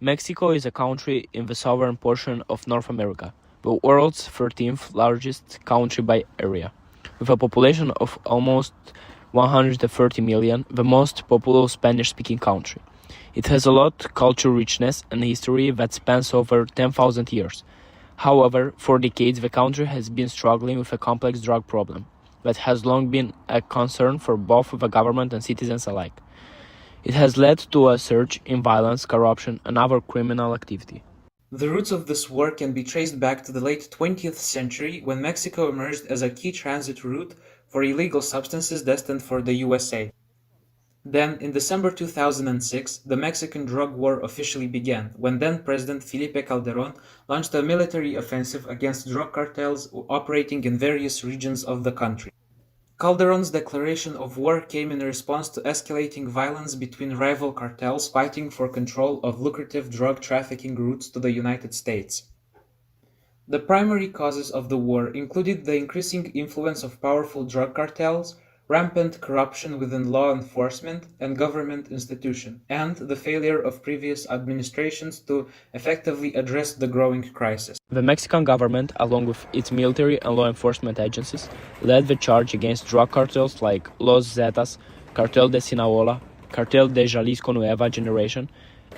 Mexico is a country in the southern portion of North America, the world's 13th largest country by area. With a population of almost 130 million, the most populous Spanish-speaking country. It has a lot cultural richness and history that spans over 10,000 years. However, for decades the country has been struggling with a complex drug problem that has long been a concern for both the government and citizens alike. It has led to a surge in violence, corruption, and other criminal activity. The roots of this war can be traced back to the late 20th century when Mexico emerged as a key transit route for illegal substances destined for the USA. Then, in December 2006, the Mexican drug war officially began, when then-President Felipe Calderón launched a military offensive against drug cartels operating in various regions of the country. Calderón's declaration of war came in response to escalating violence between rival cartels fighting for control of lucrative drug trafficking routes to the United States. The primary causes of the war included the increasing influence of powerful drug cartels, rampant corruption within law enforcement and government institutions, and the failure of previous administrations to effectively address the growing crisis. The Mexican government, along with its military and law enforcement agencies, led the charge against drug cartels like Los Zetas, Cartel de Sinaloa, Cartel de Jalisco Nueva Generation,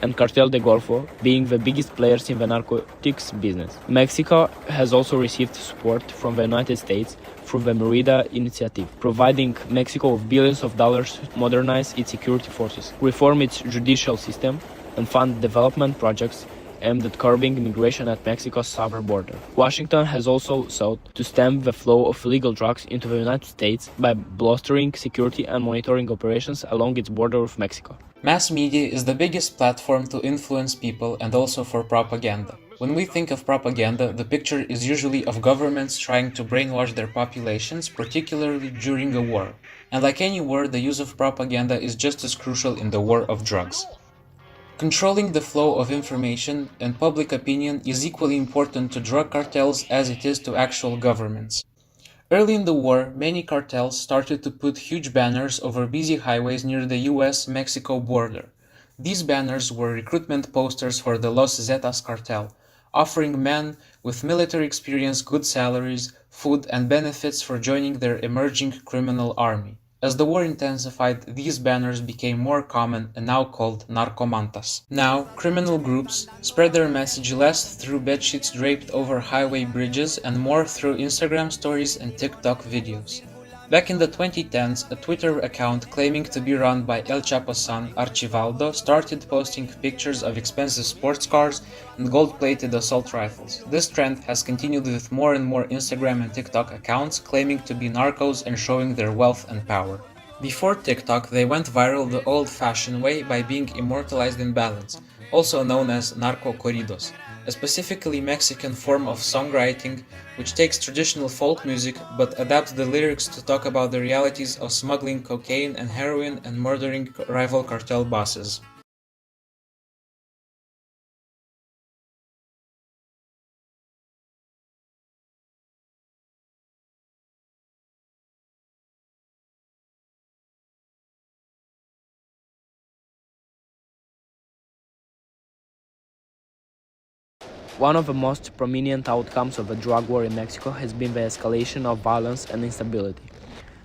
and Cartel de Golfo, being the biggest players in the narcotics business. Mexico has also received support from the United States through the Merida Initiative, providing Mexico with billions of dollars to modernize its security forces, reform its judicial system, and fund development projects aimed at curbing immigration at Mexico's southern border. Washington has also sought to stem the flow of illegal drugs into the United States by bolstering security and monitoring operations along its border with Mexico. Mass media is the biggest platform to influence people and also for propaganda. When we think of propaganda, the picture is usually of governments trying to brainwash their populations, particularly during a war. And like any war, the use of propaganda is just as crucial in the war of drugs. Controlling the flow of information and public opinion is equally important to drug cartels as it is to actual governments. Early in the war, many cartels started to put huge banners over busy highways near the US-Mexico border. These banners were recruitment posters for the Los Zetas cartel, offering men with military experience good salaries, food, and benefits for joining their emerging criminal army. As the war intensified, these banners became more common and now called narcomantas. Now, criminal groups spread their message less through bedsheets draped over highway bridges and more through Instagram stories and TikTok videos. Back in the 2010s, a Twitter account claiming to be run by El Chapo's son, Archivaldo, started posting pictures of expensive sports cars and gold-plated assault rifles. This trend has continued with more and more Instagram and TikTok accounts claiming to be narcos and showing their wealth and power. Before TikTok, they went viral the old-fashioned way by being immortalized in ballads, also known as narco corridos, a specifically Mexican form of songwriting which takes traditional folk music but adapts the lyrics to talk about the realities of smuggling cocaine and heroin and murdering rival cartel bosses. One of the most prominent outcomes of the drug war in Mexico has been the escalation of violence and instability.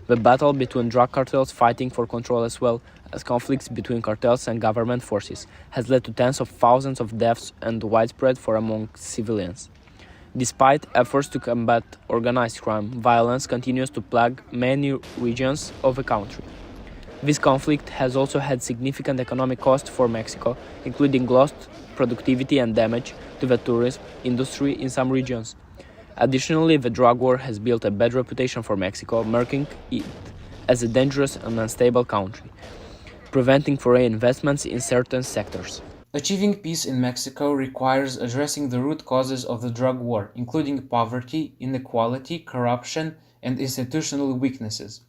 The battle between drug cartels fighting for control as well as conflicts between cartels and government forces has led to tens of thousands of deaths and widespread fear among civilians. Despite efforts to combat organized crime, violence continues to plague many regions of the country. This conflict has also had significant economic costs for Mexico, including lost productivity and damage to the tourism industry in some regions. Additionally, the drug war has built a bad reputation for Mexico, marking it as a dangerous and unstable country, preventing foreign investments in certain sectors. Achieving peace in Mexico requires addressing the root causes of the drug war, including poverty, inequality, corruption, and institutional weaknesses.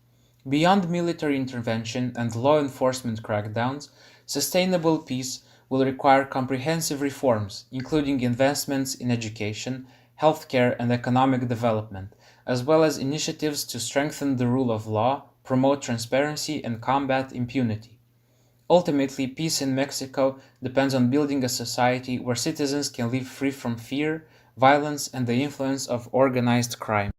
Beyond military intervention and law enforcement crackdowns, sustainable peace will require comprehensive reforms, including investments in education, healthcare, and economic development, as well as initiatives to strengthen the rule of law, promote transparency, and combat impunity. Ultimately, peace in Mexico depends on building a society where citizens can live free from fear, violence, and the influence of organized crime.